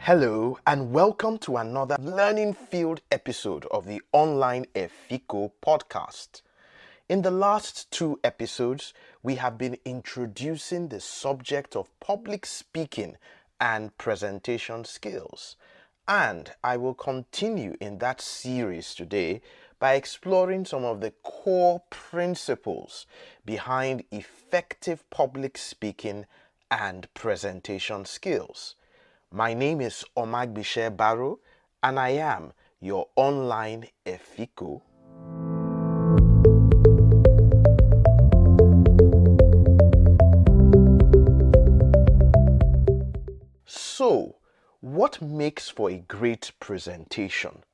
Hello and welcome to another learning field episode of the Online Efiko podcast. In the last two episodes, we have been introducing the subject of public speaking and presentation skills. And I will continue in that series today by exploring some of the core principles behind effective public speaking and presentation skills. My name is Omagbitse Barrow, and I am your online Efiko. So, what makes for a great presentation?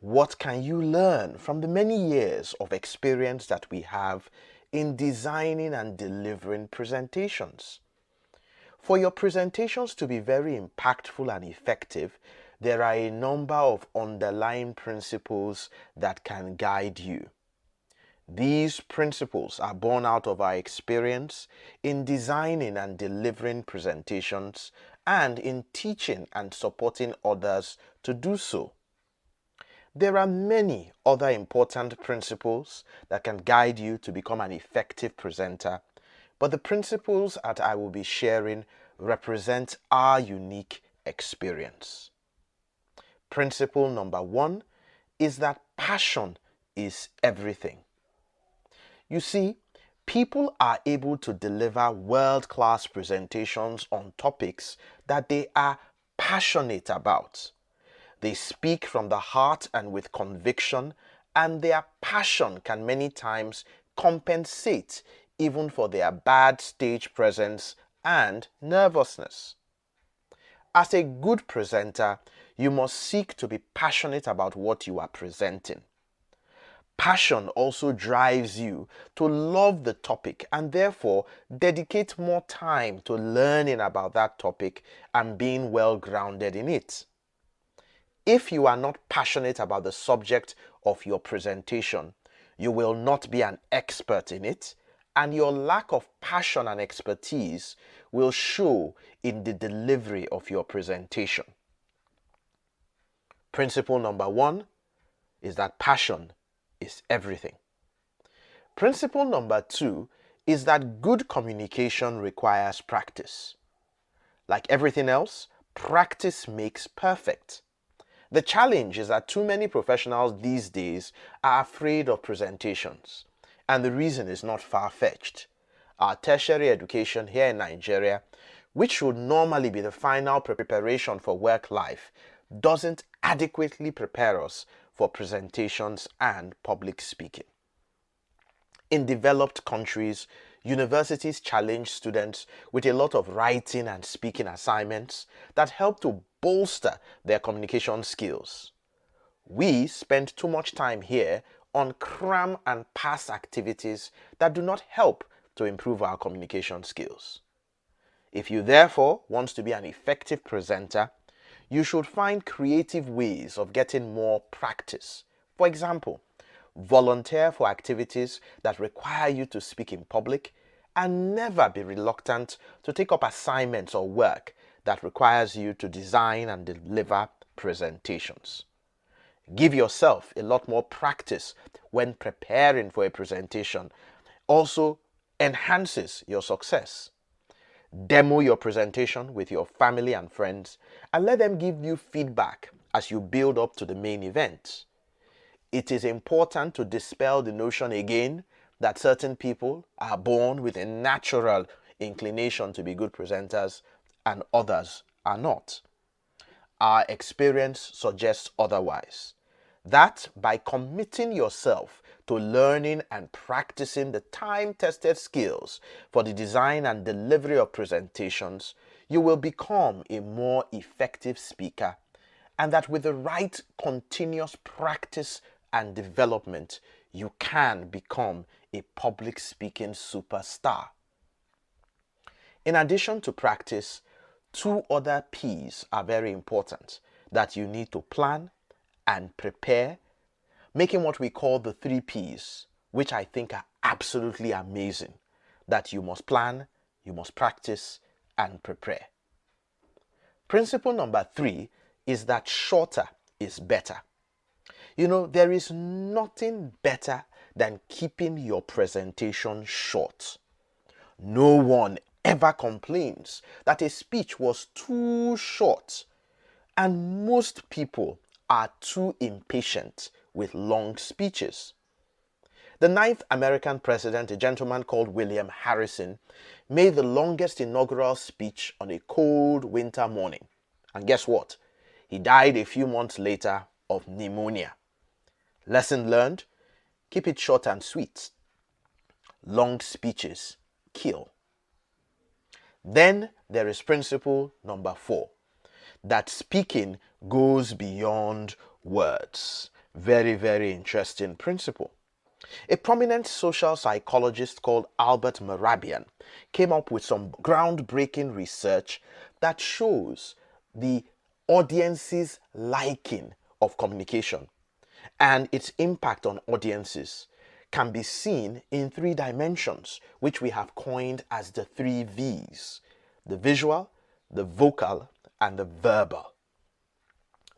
What can you learn from the many years of experience that we have in designing and delivering presentations? For your presentations to be very impactful and effective, there are a number of underlying principles that can guide you. These principles are born out of our experience in designing and delivering presentations and in teaching and supporting others to do so. There are many other important principles that can guide you to become an effective presenter, but the principles that I will be sharing represent our unique experience. Principle number one is that passion is everything. You see, people are able to deliver world-class presentations on topics that they are passionate about. They speak from the heart and with conviction, and their passion can many times compensate even for their bad stage presence and nervousness. As a good presenter, you must seek to be passionate about what you are presenting. Passion also drives you to love the topic and therefore dedicate more time to learning about that topic and being well grounded in it. If you are not passionate about the subject of your presentation, you will not be an expert in it, and your lack of passion and expertise will show in the delivery of your presentation. Principle number one is that passion is everything. Principle number two is that good communication requires practice. Like everything else, practice makes perfect. The challenge is that too many professionals these days are afraid of presentations. And the reason is not far-fetched. Our tertiary education here in Nigeria, which should normally be the final preparation for work life, doesn't adequately prepare us for presentations and public speaking. In developed countries, universities challenge students with a lot of writing and speaking assignments that help to bolster their communication skills. We spend too much time here on cram and pass activities that do not help to improve our communication skills. If you therefore want to be an effective presenter, you should find creative ways of getting more practice. For example, volunteer for activities that require you to speak in public, and never be reluctant to take up assignments or work that requires you to design and deliver presentations. Give yourself a lot more practice when preparing for a presentation. Also enhances your success. Demo your presentation with your family and friends and let them give you feedback as you build up to the main event. It is important to dispel the notion again that certain people are born with a natural inclination to be good presenters and others are not. Our experience suggests otherwise. That by committing yourself to learning and practicing the time-tested skills for the design and delivery of presentations, you will become a more effective speaker, and that with the right continuous practice and development, you can become a public speaking superstar. In addition to practice, two other P's are very important that you need to plan and prepare, making what we call the 3 P's, which I think are absolutely amazing, that you must plan, you must practice, and prepare. Principle number 3 is that shorter is better. You know, there is nothing better than keeping your presentation short. No one ever complains that a speech was too short, and most people are too impatient with long speeches. The ninth American president, a gentleman called William Harrison, made the longest inaugural speech on a cold winter morning. And guess what? He died a few months later of pneumonia. Lesson learned: keep it short and sweet. Long speeches kill. Then there is principle number 4, that speaking goes beyond words. Very, very interesting principle. A prominent social psychologist called Albert Mehrabian came up with some groundbreaking research that shows the audience's liking of communication and its impact on audiences can be seen in 3 dimensions, which we have coined as the 3 V's: the visual, the vocal, and the verbal.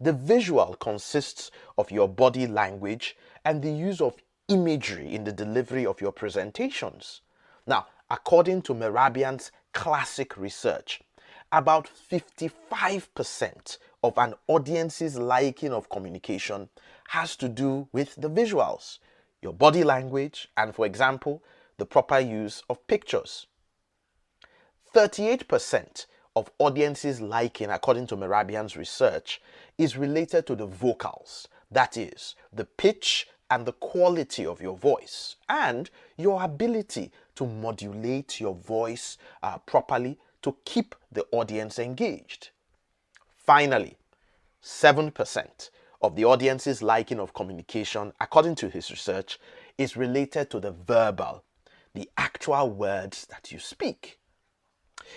The visual consists of your body language and the use of imagery in the delivery of your presentations. Now, according to Mehrabian's classic research, about 55% of an audience's liking of communication has to do with the visuals, your body language, and, for example, the proper use of pictures. 38% of audiences liking, according to Mehrabian's research, is related to the vocals, that is, the pitch and the quality of your voice, and your ability to modulate your voice properly to keep the audience engaged. Finally, 7% of the audience's liking of communication, according to his research, is related to the verbal, the actual words that you speak.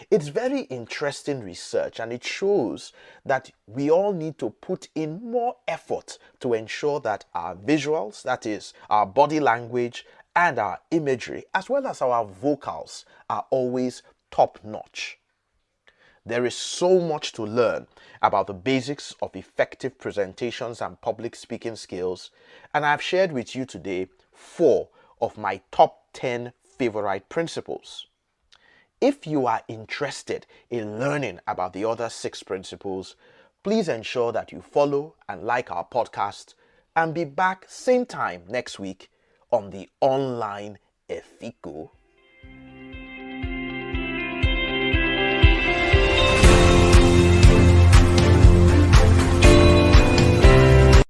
It's very interesting research, and it shows that we all need to put in more effort to ensure that our visuals, that is, our body language and our imagery, as well as our vocals, are always top-notch. There is so much to learn about the basics of effective presentations and public speaking skills, and I've shared with you today 4 of my top 10 favorite principles. If you are interested in learning about the other 6 principles, please ensure that you follow and like our podcast and be back same time next week on the online Efiko.